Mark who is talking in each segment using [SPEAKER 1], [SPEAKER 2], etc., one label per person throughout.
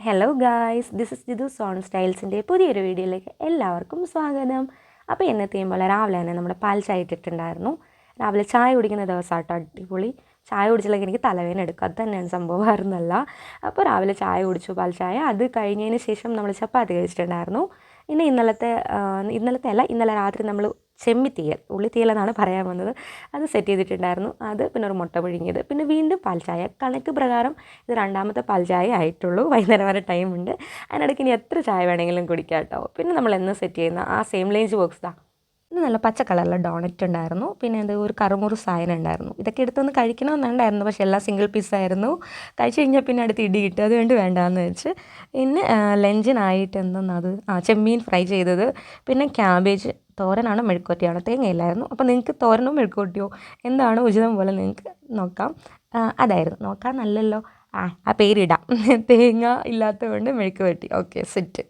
[SPEAKER 1] Hello guys, this is Jithu zone സ്റ്റൈൽസിൻ്റെ പുതിയൊരു വീഡിയോയിലേക്ക് എല്ലാവർക്കും സ്വാഗതം. അപ്പോൾ എന്നത്തെയും പോലെ രാവിലെ തന്നെ നമ്മുടെ പാൽ ചായ ഇട്ടിട്ടുണ്ടായിരുന്നു. രാവിലെ ചായ കുടിക്കുന്ന ദിവസമാട്ടോ അടിപൊളി. ചായ കുടിച്ചില്ലെങ്കിൽ എനിക്ക് തലവേദന എടുക്കും, അത് തന്നെയാണ് സംഭവം, വേറൊന്നല്ല. അപ്പോൾ രാവിലെ ചായ കുടിച്ചു, പാൽ ചായ. അത് കഴിഞ്ഞതിന് ശേഷം നമ്മൾ ചപ്പാത്തി കഴിച്ചിട്ടുണ്ടായിരുന്നു. ഇന്നലെ രാത്രി നമ്മൾ ചെമ്മിത്തീയൽ, ഉള്ളിത്തീയൽ എന്നാണ് പറയാൻ വന്നത്, അത് സെറ്റ് ചെയ്തിട്ടുണ്ടായിരുന്നു. അത് പിന്നെ ഒരു മുട്ട പുഴുങ്ങിയത്, പിന്നെ വീണ്ടും പാൽ ചായ. കണക്ക് പ്രകാരം ഇത് രണ്ടാമത്തെ പാൽ ചായ ആയിട്ടുള്ളൂ. വൈകുന്നേരം വരെ ടൈമുണ്ട്. അതിനിടയ്ക്ക് ഇനി എത്ര ചായ വേണമെങ്കിലും കുടിക്കാം കേട്ടോ. പിന്നെ നമ്മൾ എന്ന് സെറ്റ് ചെയ്യുന്ന ആ സെയിം ലഞ്ച് ബോക്സ് ഇന്ന് നല്ല പച്ച കളറിലെ ഡോണറ്റ് ഉണ്ടായിരുന്നു. പിന്നെ അത് ഒരു കറുമുറു സാധനം ഉണ്ടായിരുന്നു. ഇതൊക്കെ എടുത്തൊന്ന് കഴിക്കണമെന്നുണ്ടായിരുന്നു, പക്ഷേ എല്ലാം സിംഗിൾ പീസായിരുന്നു. കഴിച്ച് കഴിഞ്ഞാൽ പിന്നെ അടുത്ത് ഇടി കിട്ടും, അതുകൊണ്ട് വേണ്ടാന്ന് വെച്ച്. പിന്നെ ലഞ്ചിനായിട്ട് എന്തെന്നത് ചെമ്മീൻ ഫ്രൈ ചെയ്തത്, പിന്നെ ക്യാബേജ് തോരനാണോ മെഴുക്കുവരട്ടിയാണോ, തേങ്ങയില്ലായിരുന്നു. അപ്പോൾ നിങ്ങൾക്ക് തോരനോ മെഴുക്കുവരട്ടിയോ എന്താണോ ഉചിതം പോലെ നിങ്ങൾക്ക് നോക്കാം. അതായിരുന്നു നോക്കാം നല്ലല്ലോ, ആ പേരിടാം. തേങ്ങ ഇല്ലാത്തത് കൊണ്ട് മെഴുക്ക് വരട്ടി, ഓക്കെ സെറ്റ്.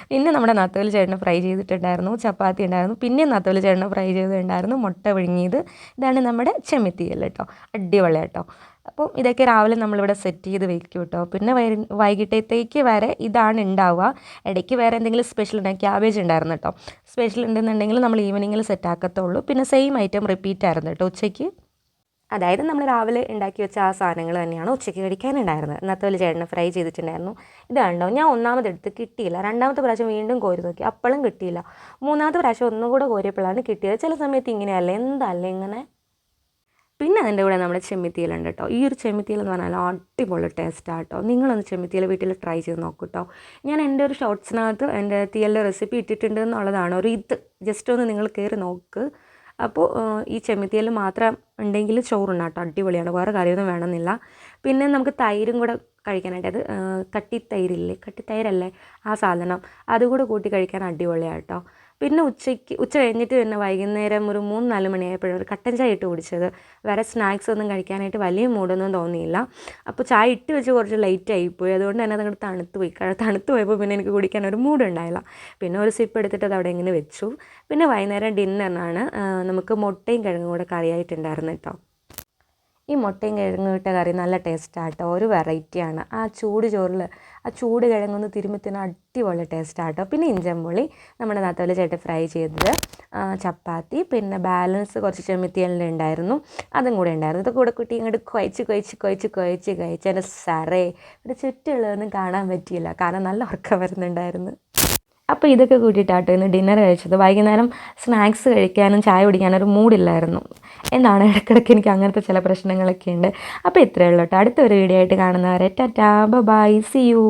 [SPEAKER 1] പിന്നെ നമ്മുടെ നത്തോലി ചേട്ടന് ഫ്രൈ ചെയ്തിട്ടുണ്ടായിരുന്നു, ചപ്പാത്തി ഉണ്ടായിരുന്നു, പിന്നെ നത്തോലി ചേട്ടന് ഫ്രൈ ചെയ്തിട്ടുണ്ടായിരുന്നു, മുട്ട പുഴുങ്ങിയത്. ഇതാണ് നമ്മുടെ ചെമ്മിത്തീയൽ കേട്ടോ, അടിപൊളി കേട്ടോ. അപ്പം ഇതൊക്കെ രാവിലെ നമ്മളിവിടെ സെറ്റ് ചെയ്ത് വെക്കും കേട്ടോ. പിന്നെ വൈകിട്ടത്തേക്ക് വരെ ഇതാണ് ഉണ്ടാവുക. ഇടയ്ക്ക് വേറെ എന്തെങ്കിലും സ്പെഷ്യൽ ഉണ്ടെങ്കിൽ ക്യാബേജ് ഉണ്ടായിരുന്നു കേട്ടോ. സ്പെഷ്യൽ ഉണ്ടെന്നുണ്ടെങ്കിൽ നമ്മൾ ഈവനിങ്ങിൽ സെറ്റ് ആക്കത്തുള്ളൂ. പിന്നെ സെയിം ഐറ്റം റിപ്പീറ്റ് ആയിരുന്നു കേട്ടോ ഉച്ചയ്ക്ക്. അതായത് നമ്മൾ രാവിലെ ഉണ്ടാക്കി വെച്ച ആ സാധനങ്ങൾ തന്നെയാണ് ഉച്ചയ്ക്ക് കഴിക്കാനുണ്ടായിരുന്നത്. നത്തോലി ചേട്ടന് ഫ്രൈ ചെയ്തിട്ടുണ്ടായിരുന്നു. ഇത് കണ്ടോ, ഞാൻ ഒന്നാമതെടുത്ത് കിട്ടിയില്ല. രണ്ടാമത്തെ പ്രാവശ്യം വീണ്ടും കോരി നോക്കി, അപ്പോഴും കിട്ടിയില്ല. മൂന്നാമത്തെ പ്രാവശ്യം ഒന്നും കൂടെ കോരിയപ്പോഴാണ് കിട്ടിയത്. ചില സമയത്ത് ഇങ്ങനെയല്ലേ, എന്തല്ലേ ഇങ്ങനെ. പിന്നെ അതിൻ്റെ കൂടെ നമ്മുടെ ചെമ്മിത്തീയലുണ്ട് കേട്ടോ. ഈ ഒരു ചെമ്മിത്തീയൽ എന്ന് പറഞ്ഞാൽ അടിപൊളി ടേസ്റ്റാണ് കേട്ടോ. നിങ്ങളൊന്ന് ചെമ്മിത്തീയൽ വീട്ടിൽ ട്രൈ ചെയ്ത് നോക്കൂ കേട്ടോ. ഞാൻ എൻ്റെ ഒരു ഷോർട്സിനകത്ത് എൻ്റെ തീയലിൻ്റെ റെസിപ്പി ഇട്ടിട്ടുണ്ട് എന്നുള്ളതാണ്. ജസ്റ്റ് ഒന്ന് നിങ്ങൾ കയറി നോക്ക്. അപ്പോൾ ഈ ചെമ്മിത്തീയൽ മാത്രം ഉണ്ടെങ്കിൽ ചോറുണ്ടാട്ടോ, അടിപൊളിയാണ്, വേറെ കറിയൊന്നും വേണമെന്നില്ല. പിന്നെ നമുക്ക് തൈരും കൂടെ കഴിക്കാനായിട്ട്, അത് കട്ടിത്തൈരല്ലേ ആ സാധനം, അതുകൂടെ കൂട്ടി കഴിക്കാൻ അടിപൊളിയാണ് കേട്ടോ. പിന്നെ ഉച്ച കഴിഞ്ഞിട്ട് പിന്നെ വൈകുന്നേരം ഒരു 3-4 മണിയായപ്പോഴും ഒരു കട്ടൻ ചായ ഇട്ട് കുടിച്ചത്. വേറെ സ്നാക്സ് ഒന്നും കഴിക്കാനായിട്ട് വലിയ മൂഡൊന്നും തോന്നിയില്ല. അപ്പോൾ ചായ ഇട്ട് വെച്ച് കുറച്ച് ലേറ്റ് ആയിപ്പോയി, അതുകൊണ്ട് തന്നെ അതങ്ങോട്ട് തണുത്ത് പോയപ്പോൾ പിന്നെ എനിക്ക് കുടിക്കാൻ ഒരു മൂഡ് ഉണ്ടായില്ല. പിന്നെ ഒരു സിപ്പ് എടുത്തിട്ട് അത് അവിടെ ഇങ്ങനെ വെച്ചു. പിന്നെ വൈകുന്നേരം ഡിന്നറിനാണ് നമുക്ക് മുട്ടയും കിഴങ്ങും കൂടെ കറിയായിട്ടുണ്ടായിരുന്നു കേട്ടോ. ഈ മുട്ടയും കിഴങ്ങും ഇട്ട കറി നല്ല ടേസ്റ്റാണ് കേട്ടോ, ഒരു വെറൈറ്റിയാണ്. ആ ചൂട് ചോറിൽ ആ ചൂട് കിഴങ്ങൊന്ന് തിരുമ്പത്തിന് അടിപൊളി ടേസ്റ്റാണ് കേട്ടോ. പിന്നെ ഇഞ്ചമ്പുളി, നമ്മുടെ നത്തോലി ചേട്ടൻ ഫ്രൈ ചെയ്തത്, ചപ്പാത്തി, പിന്നെ ബാലൻസ് കുറച്ച് ചെമ്മിത്തീയലിൻ്റെ ഉണ്ടായിരുന്നു, അതും കൂടെ ഉണ്ടായിരുന്നു. ഇതൊക്കെ കൂടെ കുട്ടി ഇങ്ങോട്ട് കുഴച്ച് എൻ്റെ സറേ ഇവിടെ ചുറ്റുമുള്ളതൊന്നും കാണാൻ പറ്റിയില്ല, കാരണം നല്ല ഉറക്കം വരുന്നുണ്ടായിരുന്നു. അപ്പോൾ ഇതൊക്കെ കൂട്ടിയിട്ടാട്ടോ ഇന്ന് ഡിന്നർ കഴിച്ചത്. വൈകുന്നേരം സ്നാക്സ് കഴിക്കാനും ചായ കുടിക്കാനും ഒരു മൂഡില്ലായിരുന്നു. എന്താണ്, ഇടയ്ക്കിടയ്ക്ക് എനിക്ക് അങ്ങനത്തെ ചില പ്രശ്നങ്ങളൊക്കെ ഉണ്ട്. അപ്പോൾ ഇത്രയേ ഉള്ളൂ കേട്ടോ. അടുത്തൊരു വീഡിയോ ആയിട്ട് കാണുന്നവരെ ടാറ്റാ ബൈ, സീ യു.